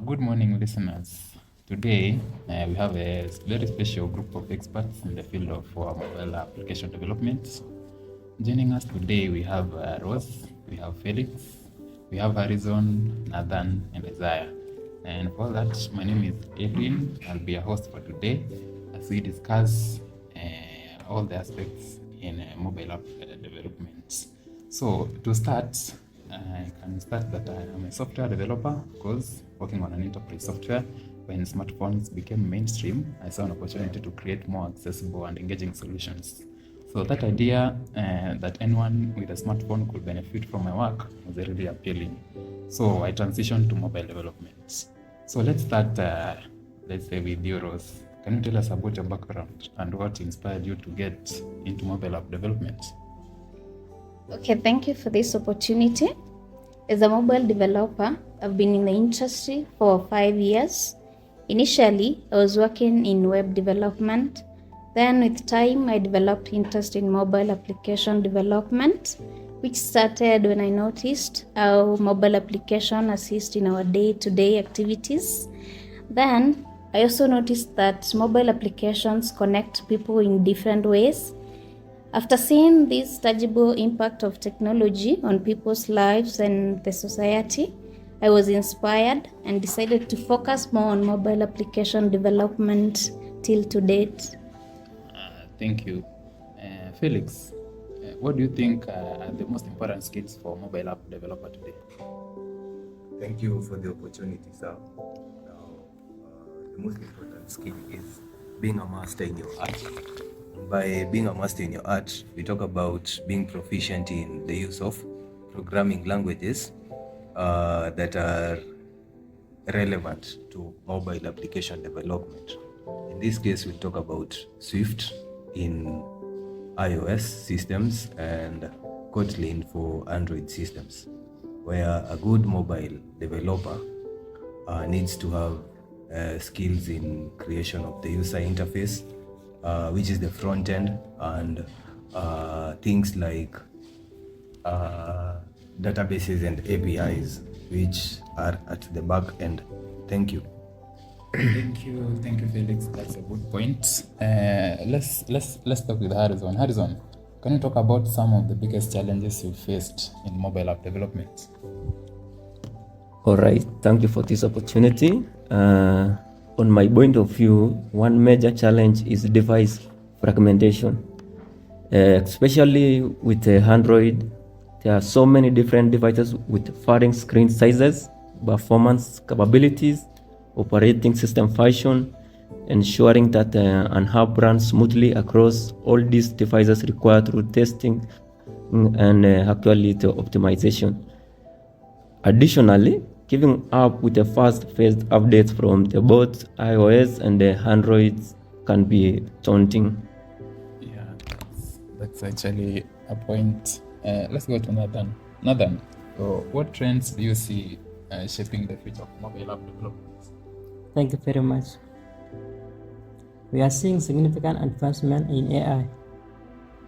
Good morning, listeners. Today, we have a very special group of experts in the field of mobile application development. Joining us today, we have Rose, we have Felix, we have Harrison, Nathan, and Isaiah. And for that, my name is Edwin. I'll be a host for today as we discuss all the aspects in mobile app development. So, to start, I can start that I am a software developer, of course, working on an enterprise software. When smartphones became mainstream, I saw an opportunity to create more accessible and engaging solutions. So that idea that anyone with a smartphone could benefit from my work was really appealing. So I transitioned to mobile development. So let's start, let's say, with you, Rose. Can you tell us about your background and what inspired you to get into mobile app development? Okay, thank you for this opportunity. As a mobile developer, I've been in the industry for 5 years. Initially, I was working in web development. Then with time, I developed interest in mobile application development, which started when I noticed how mobile application assist in our day-to-day activities. Then I also noticed that mobile applications connect people in different ways. After seeing this tangible impact of technology on people's lives and the society, I was inspired and decided to focus more on mobile application development till to date. Thank you. Felix, what do you think are the most important skills for mobile app developer today? Thank you for the opportunity, sir. Now, the most important skill is being a master in your art. By being a master in your art, we talk about being proficient in the use of programming languages that are relevant to mobile application development. In this case, we talk about Swift in iOS systems and Kotlin for Android systems, where a good mobile developer needs to have skills in creation of the user interface, which is the front end, and things like databases and APIs, which are at the back end. Thank you. Thank you, Felix. That's a good point. Let's talk with Harrison. Harrison, can you talk about some of the biggest challenges you faced in mobile app development? All right, thank you for this opportunity. On my point of view, one major challenge is device fragmentation, especially with Android. There are so many different devices with varying screen sizes, performance capabilities, operating system function. Ensuring that an app runs smoothly across all these devices require through testing and actually the optimization. Additionally, keeping up with the fast-paced updates from both iOS and Android can be daunting. Yeah, that's actually a point. Let's go to Nathan. Nathan, so what trends do you see shaping the future of mobile app development? Thank you very much. We are seeing significant advancement in AI,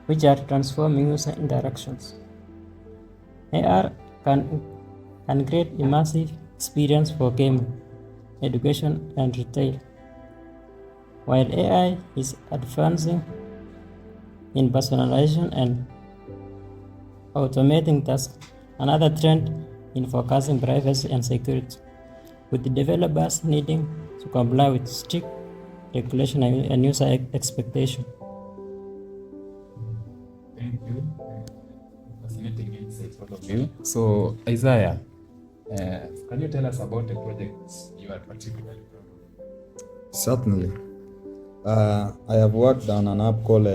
which are transforming user interactions. AR can create immersive experience for gaming, education, and retail. While AI is advancing in personalization and automating tasks, another trend in focusing privacy and security, with the developers needing to comply with strict regulation and user expectation. Thank you. Fascinating insights, all of you. So, Isaiah, can you tell us about the projects you are particularly proud of? Certainly. I have worked on an app called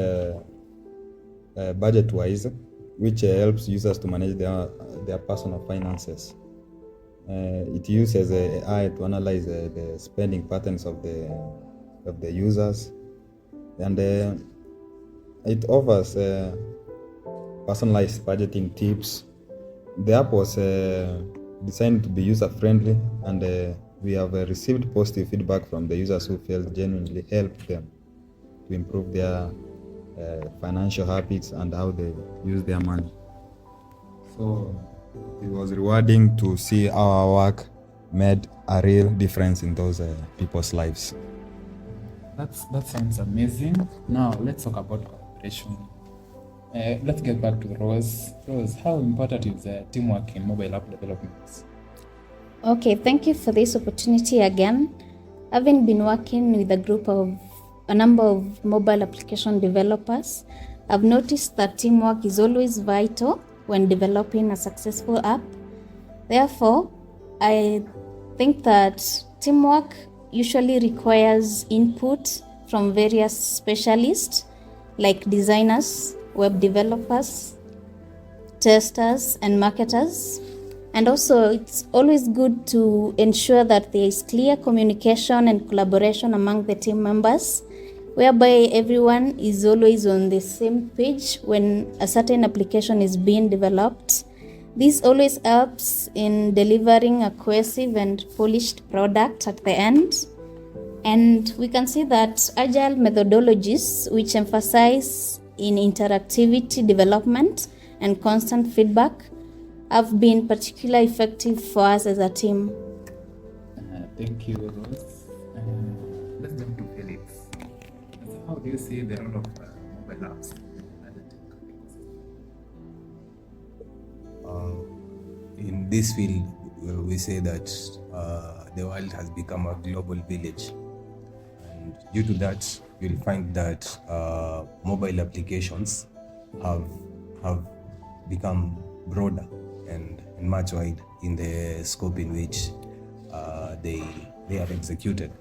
Budgetwise, which helps users to manage their personal finances. It uses AI to analyze the spending patterns of the users, and it offers personalized budgeting tips. The app was designed to be user-friendly, and we have received positive feedback from the users who felt genuinely helped them to improve their financial habits and how they use their money. So it was rewarding to see our work made a real difference in those people's lives. That sounds amazing. Now let's talk about collaboration. Let's get back to Rose. Rose, how important is teamwork in mobile app development? Okay, thank you for this opportunity again. Having been working with a number of mobile application developers, I've noticed that teamwork is always vital when developing a successful app. Therefore, I think that teamwork usually requires input from various specialists like designers, web developers, testers, and marketers. And also, it's always good to ensure that there is clear communication and collaboration among the team members, whereby everyone is always on the same page when a certain application is being developed. This always helps in delivering a cohesive and polished product at the end. And we can see that agile methodologies, which emphasize in interactivity development and constant feedback, have been particularly effective for us as a team. Thank you, Rose. Let's jump to Felix. So how do you see the role of mobile apps in the tech ecosystem? In this field, we say that the world has become a global village. And due to that, you'll find that mobile applications have become broader and much wide in the scope in which they are executed.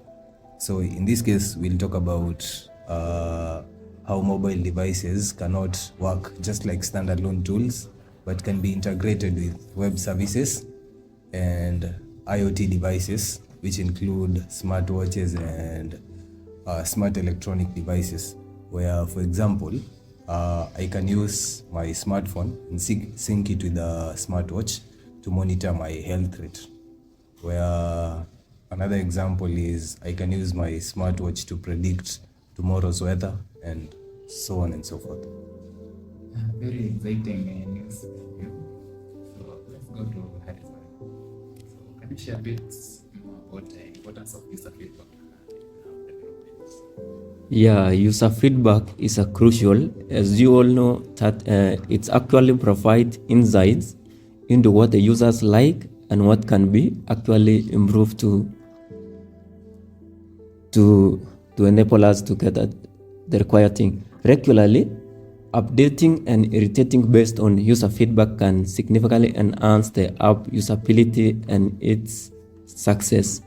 So in this case, we'll talk about how mobile devices cannot work just like standalone tools, but can be integrated with web services and IoT devices, which include smartwatches and smart electronic devices, where, for example, I can use my smartphone and sync it with a smartwatch to monitor my health rate. Where another example is I can use my smartwatch to predict tomorrow's weather and so on and so forth. Very exciting news. So let's go to Harrison. So can you share a bit more about the importance of user feedback? Yeah, user feedback is a crucial, as you all know, that it's actually provide insights into what the users like and what can be actually improved to enable us to get the required thing. Regularly, updating and iterating based on user feedback can significantly enhance the app usability and its success.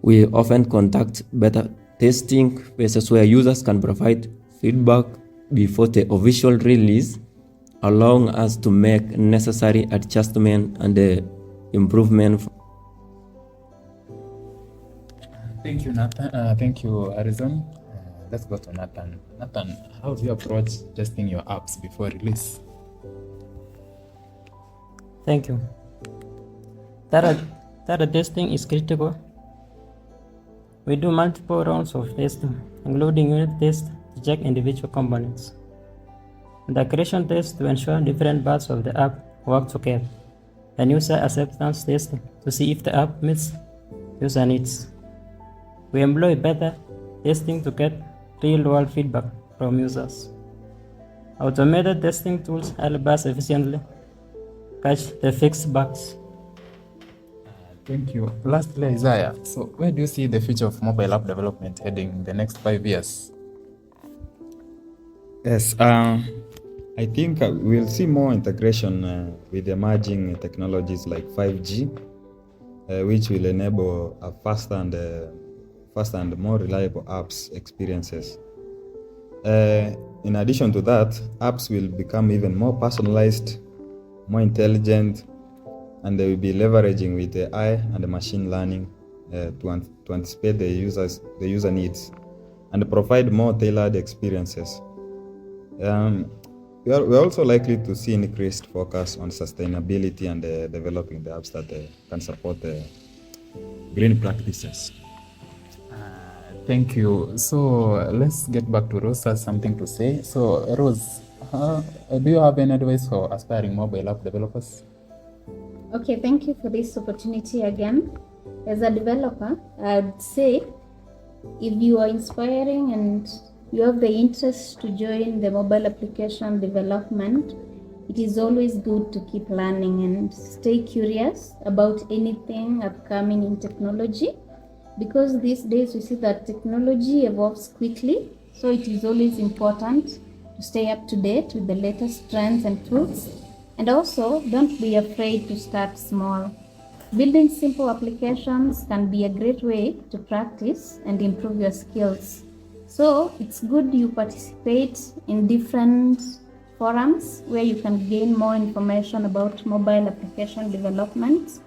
We often conduct beta testing phases where users can provide feedback before the official release, allowing us to make necessary adjustment and improvement. Thank you, Nathan. Thank you, Harrison. Let's go to Nathan. Nathan, how do you approach testing your apps before release? Thank you. Data testing is critical. We do multiple rounds of testing, including unit tests to check individual components, integration tests to ensure different parts of the app work together, and user acceptance testing to see if the app meets user needs. We employ beta testing to get real-world feedback from users. Automated testing tools help us efficiently catch the fixed bugs. Thank you. Lastly, Isaiah, so where do you see the future of mobile app development heading in the next 5 years? Yes, I think we'll see more integration with emerging technologies like 5G, which will enable a faster and more reliable apps experiences. In addition to that, apps will become even more personalized, more intelligent, and they will be leveraging with AI and machine learning to anticipate the user needs and provide more tailored experiences. We're also likely to see increased focus on sustainability and developing the apps that can support the green practices. Thank you. So let's get back to Rose has something to say. So Rose, do you have any advice for aspiring mobile app developers? Okay, thank you for this opportunity again. As a developer, I'd say if you are inspiring and you have the interest to join the mobile application development, it is always good to keep learning and stay curious about anything upcoming in technology, because these days we see that technology evolves quickly, so it is always important to stay up to date with the latest trends and tools. And also, don't be afraid to start small. Building simple applications can be a great way to practice and improve your skills. So it's good you participate in different forums where you can gain more information about mobile application development,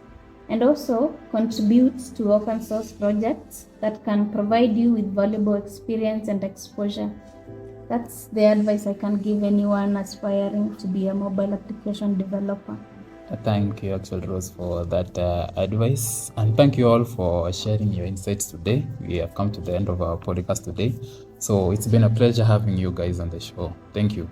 and also contribute to open source projects that can provide you with valuable experience and exposure. That's the advice I can give anyone aspiring to be a mobile application developer. Thank you, actual Rose, for that advice. And thank you all for sharing your insights today. We have come to the end of our podcast today. So it's been a pleasure having you guys on the show. Thank you.